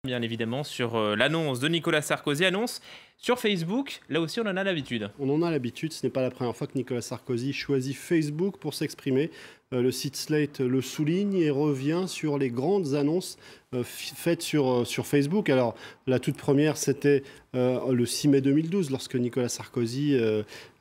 Bien évidemment sur l'annonce de Nicolas Sarkozy, annonce sur Facebook, là aussi on en a l'habitude. On en a l'habitude, ce n'est pas la première fois que Nicolas Sarkozy choisit Facebook pour s'exprimer. Le site Slate le souligne et revient sur les grandes annonces faites sur Facebook. Alors, la toute première, c'était le 6 mai 2012, lorsque Nicolas Sarkozy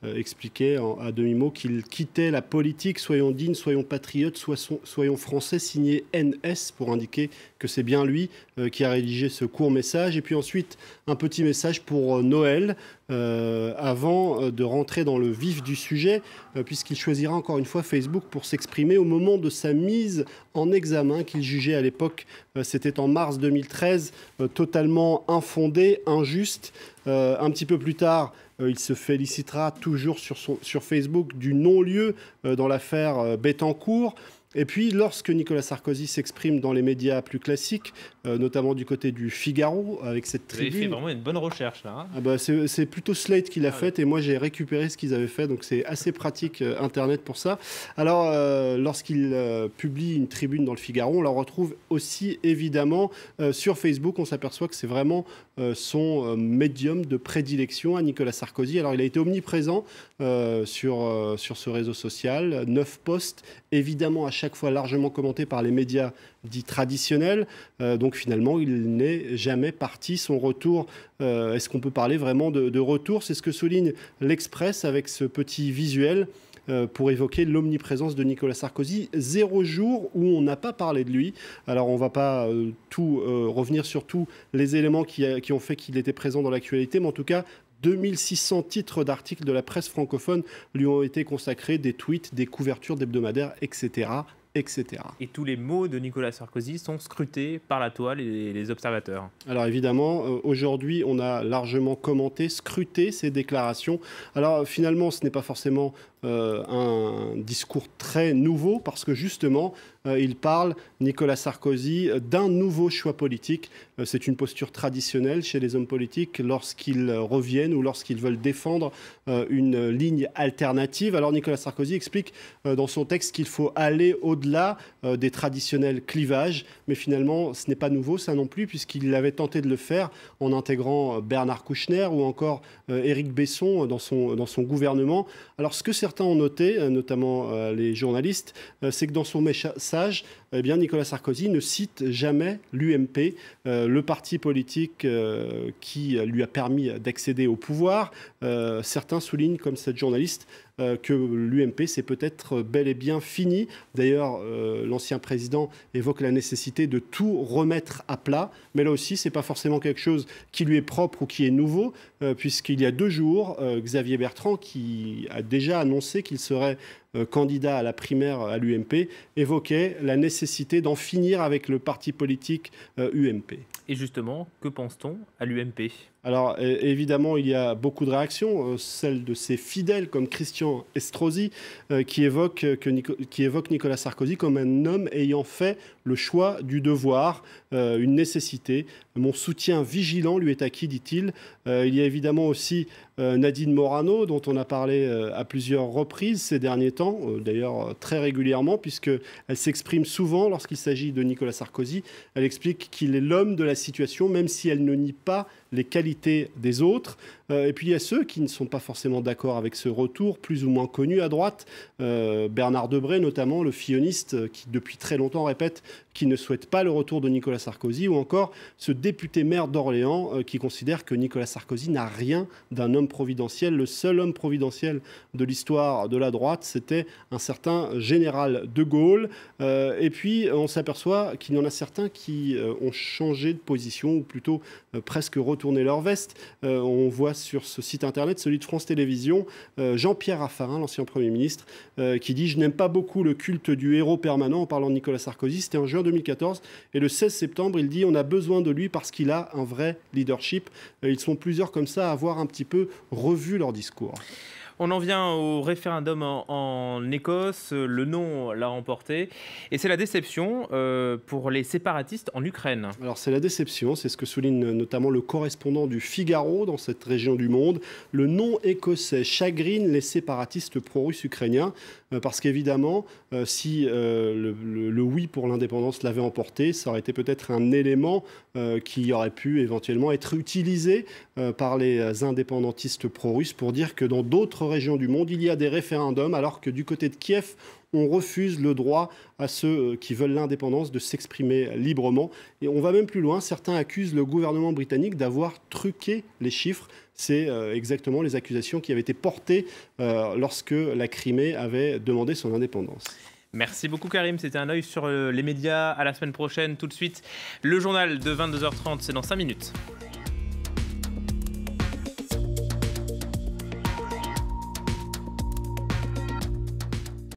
expliquait à demi-mot qu'il quittait la politique. Soyons dignes, soyons patriotes, soyons français, signé NS, pour indiquer que c'est bien lui qui a rédigé ce court message. Et puis ensuite, un petit message pour Noël, avant de rentrer dans le vif du sujet, puisqu'il choisira encore une fois Facebook pour s'exprimer au moment de sa mise en examen qu'il jugeait à l'époque, c'était en mars 2013, totalement infondé, injuste. Un petit peu plus tard, il se félicitera toujours sur Facebook du non-lieu dans l'affaire Bettencourt. Et puis, lorsque Nicolas Sarkozy s'exprime dans les médias plus classiques, notamment du côté du Figaro, avec cette tribune... Vous avez fait vraiment une bonne recherche, là. Ah bah c'est plutôt Slate qui l'a faite, et moi j'ai récupéré ce qu'ils avaient fait, donc c'est assez pratique Internet pour ça. Alors, lorsqu'il publie une tribune dans le Figaro, on la retrouve aussi évidemment sur Facebook. On s'aperçoit que c'est vraiment son médium de prédilection à Nicolas Sarkozy. Alors, il a été omniprésent sur ce réseau social, 9 posts, évidemment à chaque fois largement commentés par les médias dits traditionnels. Donc finalement, il n'est jamais parti. Son retour, est-ce qu'on peut parler vraiment de retour? C'est ce que souligne l'Express avec ce petit visuel pour évoquer l'omniprésence de Nicolas Sarkozy. 0 jour où on n'a pas parlé de lui. Alors on ne va pas revenir sur tous les éléments qui ont fait qu'il était présent dans l'actualité, mais en tout cas, 2600 titres d'articles de la presse francophone lui ont été consacrés, des tweets, des couvertures d'hebdomadaires, etc., etc. Et tous les mots de Nicolas Sarkozy sont scrutés par la toile et les observateurs. Alors évidemment, aujourd'hui, on a largement commenté, scruté ces déclarations. Alors finalement, ce n'est pas forcément un discours très nouveau, parce que justement, il parle, Nicolas Sarkozy, d'un nouveau choix politique. C'est une posture traditionnelle chez les hommes politiques lorsqu'ils reviennent ou lorsqu'ils veulent défendre une ligne alternative. Alors Nicolas Sarkozy explique dans son texte qu'il faut aller au-delà des traditionnels clivages, mais finalement, ce n'est pas nouveau, ça non plus, puisqu'il avait tenté de le faire en intégrant Bernard Kouchner ou encore Éric Besson dans son gouvernement. Alors ce que certains ont noté, notamment les journalistes, c'est que dans son message, eh bien, Nicolas Sarkozy ne cite jamais l'UMP, le parti politique qui lui a permis d'accéder au pouvoir. Certains soulignent, comme cette journaliste, que l'UMP, c'est peut-être bel et bien fini. D'ailleurs, l'ancien président évoque la nécessité de tout remettre à plat. Mais là aussi, ce n'est pas forcément quelque chose qui lui est propre ou qui est nouveau, puisqu'il y a 2 jours, Xavier Bertrand, qui a déjà annoncé qu'il serait candidat à la primaire à l'UMP, évoquait la nécessité d'en finir avec le parti politique UMP. Et justement, que pense-t-on à l'UMP ? Alors évidemment, il y a beaucoup de réactions, celles de ses fidèles comme Christian Estrosi, qui évoque Nicolas Sarkozy comme un homme ayant fait le choix du devoir, une nécessité. Mon soutien vigilant lui est acquis, dit-il. Il y a évidemment aussi Nadine Morano, dont on a parlé à plusieurs reprises ces derniers temps, d'ailleurs très régulièrement, puisqu'elle s'exprime souvent lorsqu'il s'agit de Nicolas Sarkozy. Elle explique qu'il est l'homme de la situation, même si elle ne nie pas les qualités des autres. Et puis il y a ceux qui ne sont pas forcément d'accord avec ce retour, plus ou moins connu à droite. Bernard Debré, notamment, le filloniste, qui depuis très longtemps répète qu'il ne souhaite pas le retour de Nicolas Sarkozy, ou encore ce député maire d'Orléans qui considère que Nicolas Sarkozy n'a rien d'un homme providentiel. Le seul homme providentiel de l'histoire de la droite, c'était un certain général de Gaulle. Et puis on s'aperçoit qu'il y en a certains qui ont changé de position, ou plutôt presque retourné leur veste. On voit sur ce site internet, celui de France Télévisions, Jean-Pierre Raffarin, l'ancien Premier ministre, qui dit « Je n'aime pas beaucoup le culte du héros permanent » en parlant de Nicolas Sarkozy. C'était en juin 2014. Et le 16 septembre, il dit « On a besoin de lui parce qu'il a un vrai leadership ». Ils sont plusieurs comme ça à avoir un petit peu revu leur discours. On en vient au référendum en Écosse. Le non l'a remporté. Et c'est la déception pour les séparatistes en Ukraine. Alors c'est la déception, c'est ce que souligne notamment le correspondant du Figaro dans cette région du monde. Le non écossais chagrine les séparatistes pro-russes ukrainiens parce qu'évidemment, si le oui pour l'indépendance l'avait emporté, ça aurait été peut-être un élément qui aurait pu éventuellement être utilisé par les indépendantistes pro-russes pour dire que dans d'autres régions du monde, il y a des référendums, alors que du côté de Kiev, on refuse le droit à ceux qui veulent l'indépendance de s'exprimer librement. Et on va même plus loin, certains accusent le gouvernement britannique d'avoir truqué les chiffres. C'est exactement les accusations qui avaient été portées lorsque la Crimée avait demandé son indépendance. Merci beaucoup Karim, c'était un œil sur les médias. À la semaine prochaine. Tout de suite, le journal de 22h30, c'est dans 5 minutes.